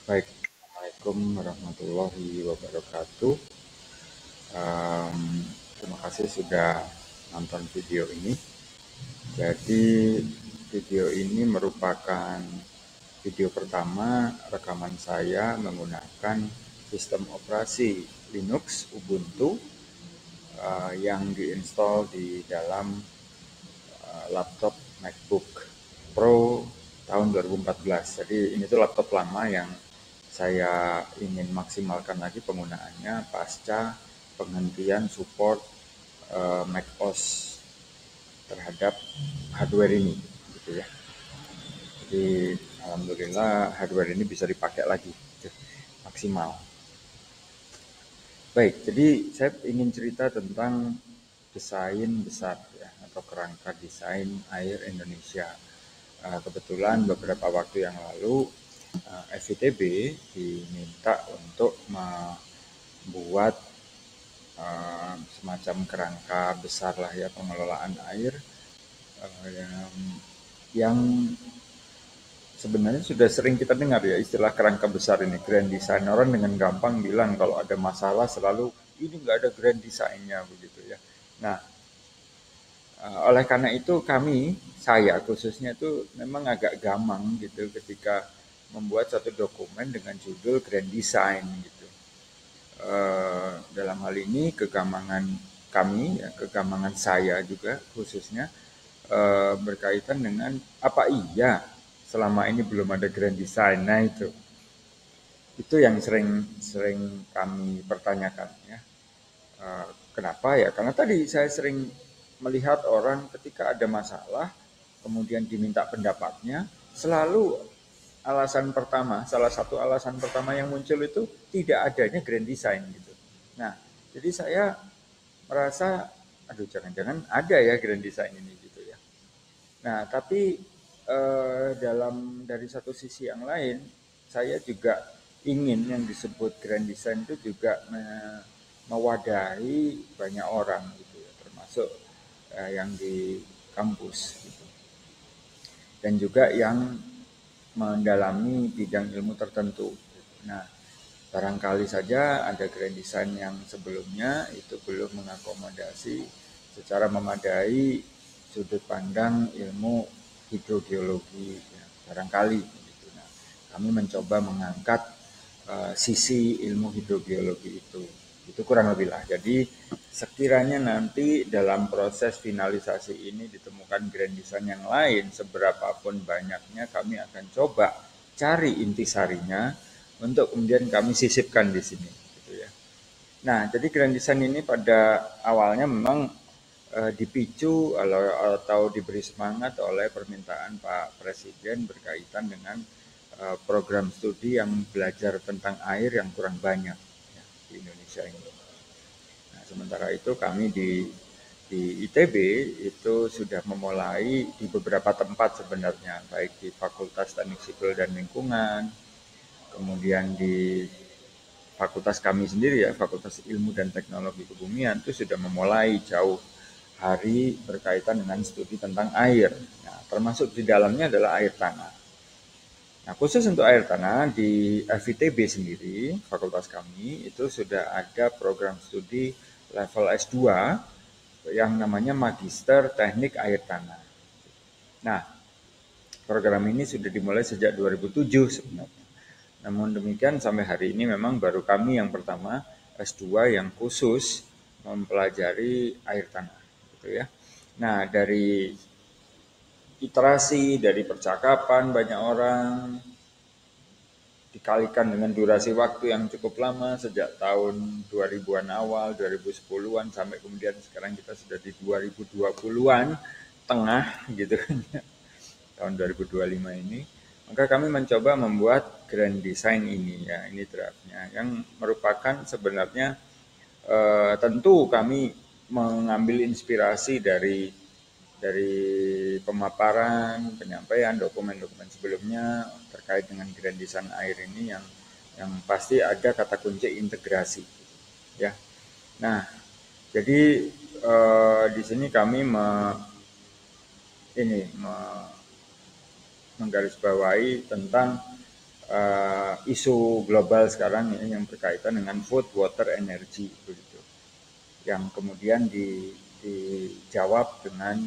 Baik, Assalamualaikum warahmatullahi wabarakatuh. Em, Terima kasih sudah nonton video ini. Jadi, video ini merupakan video pertama rekaman saya menggunakan sistem operasi Linux Ubuntu yang diinstal di dalam laptop MacBook Pro tahun 2014. Jadi ini tuh laptop lama yang saya ingin maksimalkan lagi penggunaannya pasca penghentian support macOS terhadap hardware ini, gitu ya. Jadi alhamdulillah hardware ini bisa dipakai lagi, gitu, maksimal. Baik, jadi saya ingin cerita tentang desain besar ya, atau kerangka desain air Indonesia. Kebetulan beberapa waktu yang lalu FITB diminta untuk membuat semacam kerangka besar lah ya pengelolaan air yang sebenarnya sudah sering kita dengar ya istilah kerangka besar ini, grand design. Orang dengan gampang bilang kalau ada masalah selalu ini nggak ada grand design-nya begitu ya. Nah, oleh karena itu saya khususnya itu memang agak gamang gitu ketika membuat satu dokumen dengan judul grand design gitu. Dalam hal ini kegamangan kami, ya, kegamangan saya juga khususnya berkaitan dengan apa iya selama ini belum ada grand design. Nah itu yang sering kami pertanyakan ya. Kenapa ya? Karena tadi saya sering melihat orang ketika ada masalah, kemudian diminta pendapatnya, selalu salah satu alasan pertama yang muncul itu tidak adanya grand design gitu. Nah, jadi saya merasa, aduh jangan-jangan ada ya grand design ini gitu ya. Nah, tapi dari satu sisi yang lain, saya juga ingin yang disebut grand design itu juga mewadahi banyak orang gitu ya, termasuk yang di kampus gitu. Dan juga yang mendalami bidang ilmu tertentu. Nah, barangkali saja ada grand design yang sebelumnya itu belum mengakomodasi secara memadai sudut pandang ilmu hidrogeologi, ya, barangkali. Gitu. Nah, kami mencoba mengangkat sisi ilmu hidrogeologi itu. Itu kurang lebih lah. Jadi sekiranya nanti dalam proses finalisasi ini ditemukan grand design yang lain, seberapapun banyaknya kami akan coba cari intisarinya untuk kemudian kami sisipkan di sini. Gitu ya. Nah, jadi grand design ini pada awalnya memang dipicu atau diberi semangat oleh permintaan Pak Presiden berkaitan dengan program studi yang belajar tentang air yang kurang banyak ya, di Indonesia ini. Nah, sementara itu kami di ITB itu sudah memulai di beberapa tempat sebenarnya, baik di Fakultas Teknik Sipil dan Lingkungan, kemudian di fakultas kami sendiri ya, Fakultas Ilmu dan Teknologi Kebumian itu sudah memulai jauh hari berkaitan dengan studi tentang air. Nah, termasuk di dalamnya adalah air tanah. Nah, khusus untuk air tanah di FITB sendiri, fakultas kami itu sudah ada program studi level S2 yang namanya Magister Teknik Air Tanah. Nah, program ini sudah dimulai sejak 2007 sebenarnya. Namun demikian sampai hari ini memang baru kami yang pertama S2 yang khusus mempelajari air tanah gitu ya. Nah, dari iterasi, dari percakapan banyak orang dikalikan dengan durasi waktu yang cukup lama sejak tahun 2000-an awal, 2010-an sampai kemudian sekarang kita sudah di 2020-an tengah gitu kan ya. Tahun 2025 ini, maka kami mencoba membuat grand design ini ya, ini draftnya yang merupakan sebenarnya tentu kami mengambil inspirasi dari pemaparan, penyampaian dokumen-dokumen sebelumnya terkait dengan grand design air ini yang pasti ada kata kunci integrasi ya. Nah, jadi di sini kami menggarisbawahi tentang isu global sekarang ini yang berkaitan dengan food, water, energy begitu. Yang kemudian dijawab dengan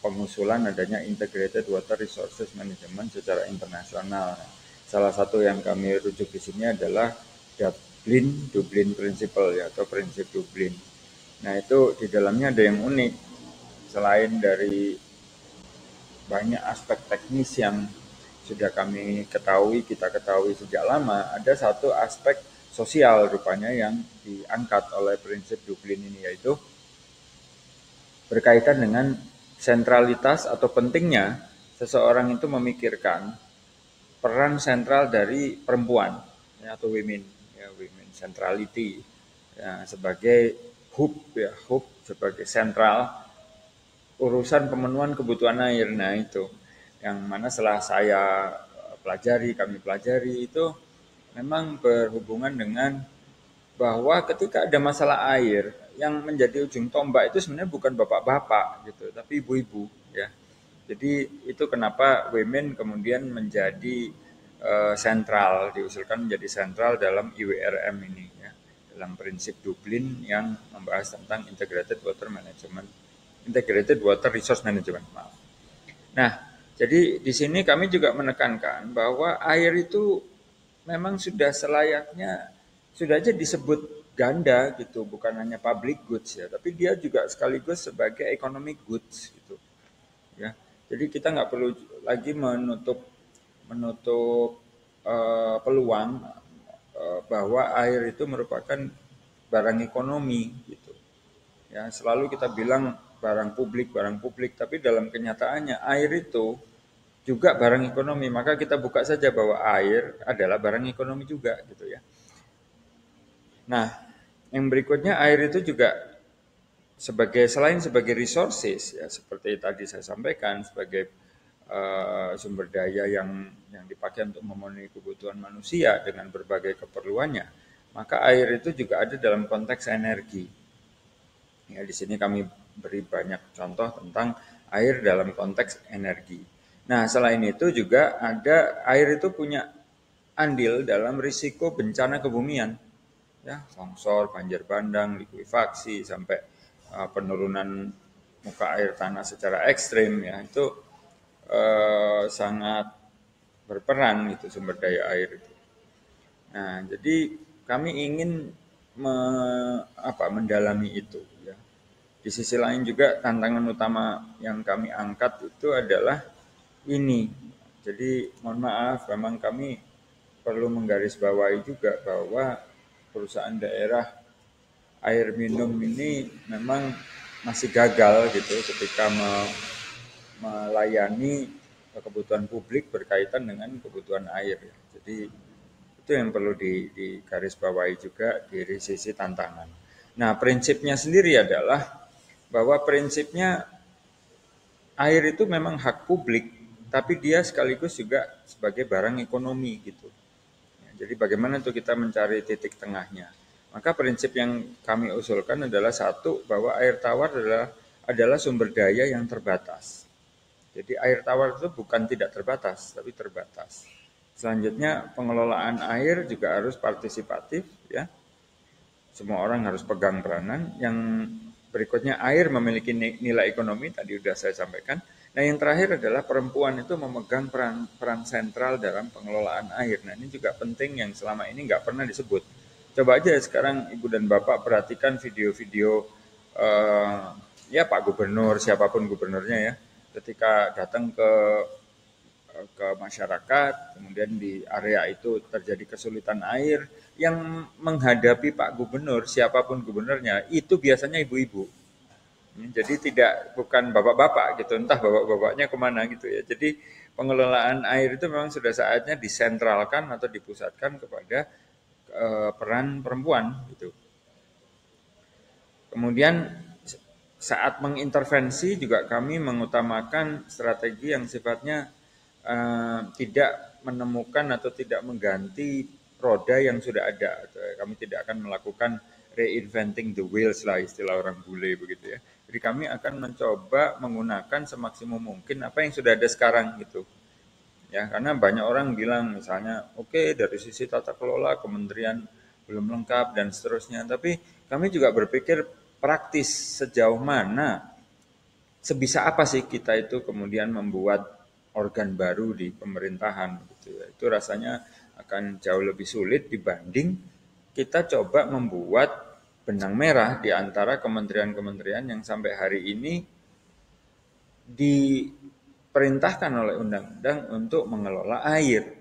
pengusulan adanya Integrated Water Resources Management secara internasional. Salah satu yang kami rujuk di sini adalah Dublin Principle ya, atau prinsip Dublin. Nah itu di dalamnya ada yang unik. Selain dari banyak aspek teknis yang sudah kita ketahui sejak lama, ada satu aspek sosial rupanya yang diangkat oleh prinsip Dublin ini, yaitu berkaitan dengan sentralitas atau pentingnya seseorang itu memikirkan peran sentral dari perempuan ya, atau women, ya, women centrality ya, sebagai hub sebagai sentral urusan pemenuhan kebutuhan air. Nah itu yang mana setelah kami pelajari itu memang berhubungan dengan bahwa ketika ada masalah air yang menjadi ujung tombak itu sebenarnya bukan bapak-bapak gitu, tapi ibu-ibu ya. Jadi itu kenapa women kemudian menjadi sentral, diusulkan menjadi sentral dalam IWRM ini ya, dalam prinsip Dublin yang membahas tentang Integrated Water Resource Management. Maaf. Nah, jadi di sini kami juga menekankan bahwa air itu memang sudah selayaknya, sudah aja disebut ganda gitu, bukan hanya public goods ya, tapi dia juga sekaligus sebagai economic goods gitu ya. Jadi kita nggak perlu lagi menutup menutup peluang bahwa air itu merupakan barang ekonomi gitu. Ya, selalu kita bilang barang publik, tapi dalam kenyataannya air itu juga barang ekonomi. Maka kita buka saja bahwa air adalah barang ekonomi juga gitu ya. Nah, yang berikutnya air itu juga selain sebagai resources ya, seperti tadi saya sampaikan, sebagai sumber daya yang dipakai untuk memenuhi kebutuhan manusia dengan berbagai keperluannya, maka air itu juga ada dalam konteks energi. Ya, di sini kami beri banyak contoh tentang air dalam konteks energi. Nah, selain itu juga ada air itu punya andil dalam risiko bencana kebumian. Ya, longsor, banjir bandang, likuifaksi, sampai penurunan muka air tanah secara ekstrim ya, itu sangat berperan itu sumber daya air itu. Nah, jadi kami ingin mendalami itu ya. Di sisi lain juga tantangan utama yang kami angkat itu adalah ini. Jadi mohon maaf, memang kami perlu menggarisbawahi juga bahwa perusahaan daerah air minum ini memang masih gagal gitu ketika melayani kebutuhan publik berkaitan dengan kebutuhan air. Jadi itu yang perlu digarisbawahi juga dari sisi tantangan. Nah, prinsipnya sendiri adalah bahwa prinsipnya air itu memang hak publik, tapi dia sekaligus juga sebagai barang ekonomi gitu. Ya, jadi bagaimana tuh kita mencari titik tengahnya? Maka prinsip yang kami usulkan adalah satu, bahwa air tawar adalah sumber daya yang terbatas. Jadi air tawar itu bukan tidak terbatas, tapi terbatas. Selanjutnya pengelolaan air juga harus partisipatif ya. Semua orang harus pegang peranan. Yang berikutnya air memiliki nilai ekonomi, tadi sudah saya sampaikan. Nah yang terakhir adalah perempuan itu memegang peran sentral dalam pengelolaan air. Nah ini juga penting yang selama ini nggak pernah disebut. Coba aja sekarang Ibu dan Bapak perhatikan video-video ya Pak Gubernur, siapapun gubernurnya ya, ketika datang ke masyarakat, kemudian di area itu terjadi kesulitan air, yang menghadapi Pak Gubernur, siapapun gubernurnya, itu biasanya ibu-ibu. Jadi bukan bapak-bapak gitu, entah bapak-bapaknya kemana gitu ya. Jadi pengelolaan air itu memang sudah saatnya disentralkan atau dipusatkan kepada peran perempuan gitu. Kemudian saat mengintervensi juga kami mengutamakan strategi yang sifatnya tidak menemukan atau tidak mengganti roda yang sudah ada. Kami tidak akan melakukan reinventing the wheels lah, istilah orang bule begitu ya. Jadi kami akan mencoba menggunakan semaksimum mungkin apa yang sudah ada sekarang gitu. Ya, karena banyak orang bilang misalnya, oke, dari sisi tata kelola kementerian belum lengkap dan seterusnya. Tapi kami juga berpikir praktis sejauh mana, sebisa apa sih kita itu kemudian membuat organ baru di pemerintahan gitu ya. Itu rasanya akan jauh lebih sulit dibanding kita coba membuat benang merah di antara kementerian-kementerian yang sampai hari ini diperintahkan oleh undang-undang untuk mengelola air.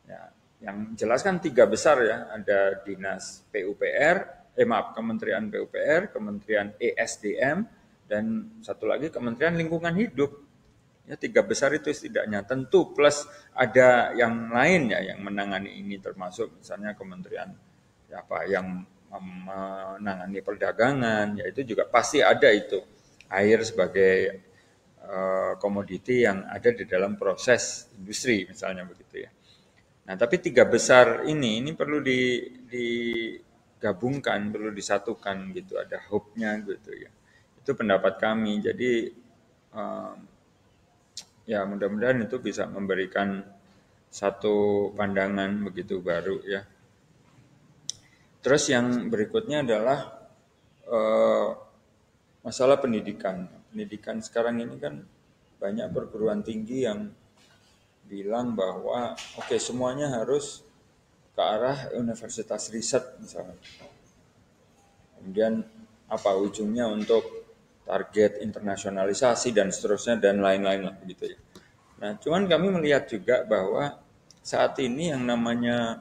Ya, yang jelas kan tiga besar ya, ada dinas PUPR, Kementerian PUPR, Kementerian ESDM, dan satu lagi Kementerian Lingkungan Hidup. Ya, tiga besar itu setidaknya, tentu plus ada yang lain ya yang menangani ini, termasuk misalnya Kementerian apa yang menangani perdagangan, ya itu juga pasti ada itu air sebagai komoditi yang ada di dalam proses industri misalnya begitu ya. Nah, tapi tiga besar ini perlu digabungkan, perlu disatukan gitu, ada hub-nya gitu ya. Itu pendapat kami. Jadi ya mudah-mudahan itu bisa memberikan satu pandangan begitu baru ya. Terus yang berikutnya adalah eh, masalah pendidikan. Pendidikan sekarang ini kan banyak perguruan tinggi yang bilang bahwa oke, semuanya harus ke arah universitas riset misalnya. Kemudian apa ujungnya untuk target internasionalisasi dan seterusnya dan lain-lain lah gitu ya. Nah, cuman kami melihat juga bahwa saat ini yang namanya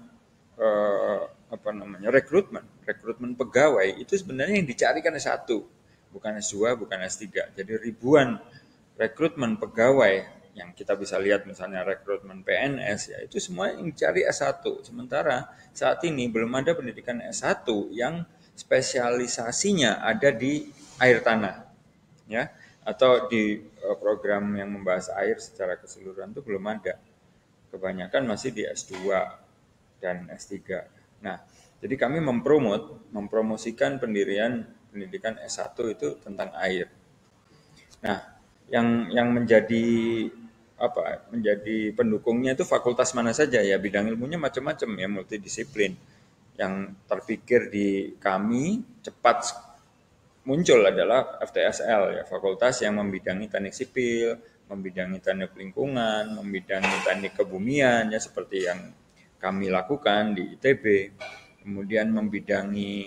eh, rekrutmen pegawai itu sebenarnya yang dicarikan S1, bukan S2, bukan S3. Jadi ribuan rekrutmen pegawai yang kita bisa lihat misalnya rekrutmen PNS ya itu semua yang cari S1. Sementara saat ini belum ada pendidikan S1 yang spesialisasinya ada di air tanah ya atau di program yang membahas air secara keseluruhan itu belum ada. Kebanyakan masih di S2 dan S3. Nah, jadi kami mempromosikan pendirian pendidikan S1 itu tentang air. Nah, yang menjadi pendukungnya itu fakultas mana saja ya, bidang ilmunya macam-macam ya, multidisiplin. Yang terpikir di kami cepat muncul adalah FTSL ya, fakultas yang membidangi teknik sipil, membidangi teknik lingkungan, membidangi teknik kebumian ya seperti yang kami lakukan di ITB. Kemudian membidangi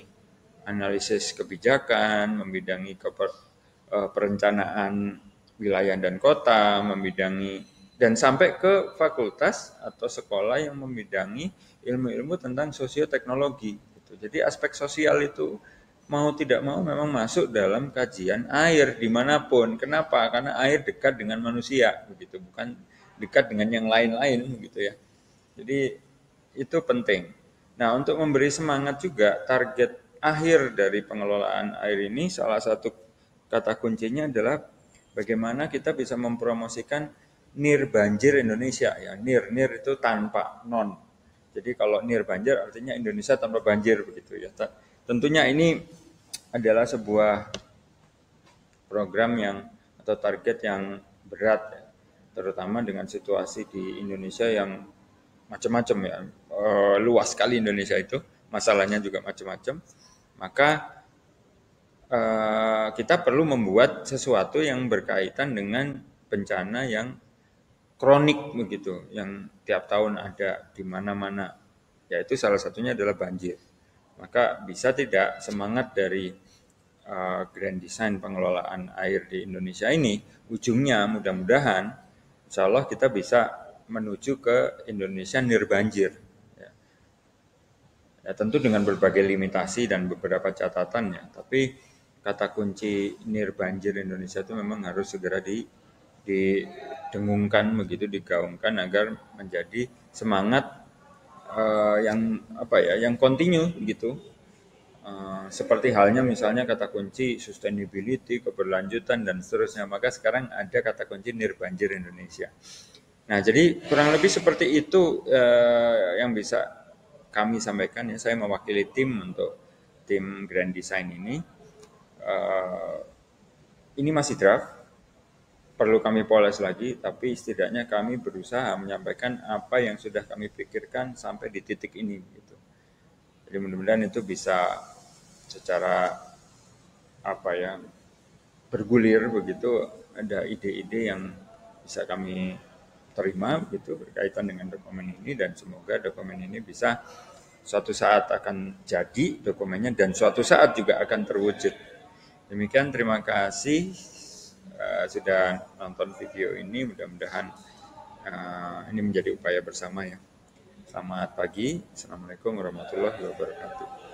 analisis kebijakan, membidangi perencanaan wilayah dan kota, membidangi dan sampai ke fakultas atau sekolah yang membidangi ilmu-ilmu tentang sosioteknologi. Gitu. Jadi aspek sosial itu mau tidak mau memang masuk dalam kajian air dimanapun. Kenapa? Karena air dekat dengan manusia, begitu, bukan dekat dengan yang lain-lain, gitu ya. Jadi itu penting. Nah, untuk memberi semangat juga target akhir dari pengelolaan air ini salah satu kata kuncinya adalah bagaimana kita bisa mempromosikan nir banjir Indonesia ya. Nir itu tanpa non. Jadi kalau nir banjir artinya Indonesia tanpa banjir begitu ya. Tentunya ini adalah sebuah program yang atau target yang berat ya, terutama dengan situasi di Indonesia yang macam-macam ya, luas sekali Indonesia itu, masalahnya juga macam-macam. Maka kita perlu membuat sesuatu yang berkaitan dengan bencana yang kronik begitu, yang tiap tahun ada di mana-mana. Yaitu salah satunya adalah banjir. Maka bisa tidak semangat dari grand design pengelolaan air di Indonesia ini, ujungnya mudah-mudahan insya Allah kita bisa menuju ke Indonesia nirbanjir. Ya, tentu dengan berbagai limitasi dan beberapa catatannya, tapi kata kunci nirbanjir Indonesia itu memang harus segera didengungkan begitu, digaungkan agar menjadi semangat yang kontinu gitu. Seperti halnya misalnya kata kunci sustainability, keberlanjutan dan seterusnya, maka sekarang ada kata kunci nirbanjir Indonesia. Nah, jadi kurang lebih seperti itu yang bisa kami sampaikan ya. Saya mewakili tim untuk tim Grand Design ini. Ini masih draft. perlu kami poles lagi, tapi setidaknya kami berusaha menyampaikan apa yang sudah kami pikirkan sampai di titik ini gitu. Jadi mudah-mudahan itu bisa secara apa ya, bergulir begitu, ada ide-ide yang bisa kami terima begitu berkaitan dengan dokumen ini, dan semoga dokumen ini bisa suatu saat akan jadi dokumennya dan suatu saat juga akan terwujud. Demikian, terima kasih sudah nonton video ini. Mudah-mudahan ini menjadi upaya bersama ya. Selamat pagi. Assalamualaikum warahmatullahi wabarakatuh.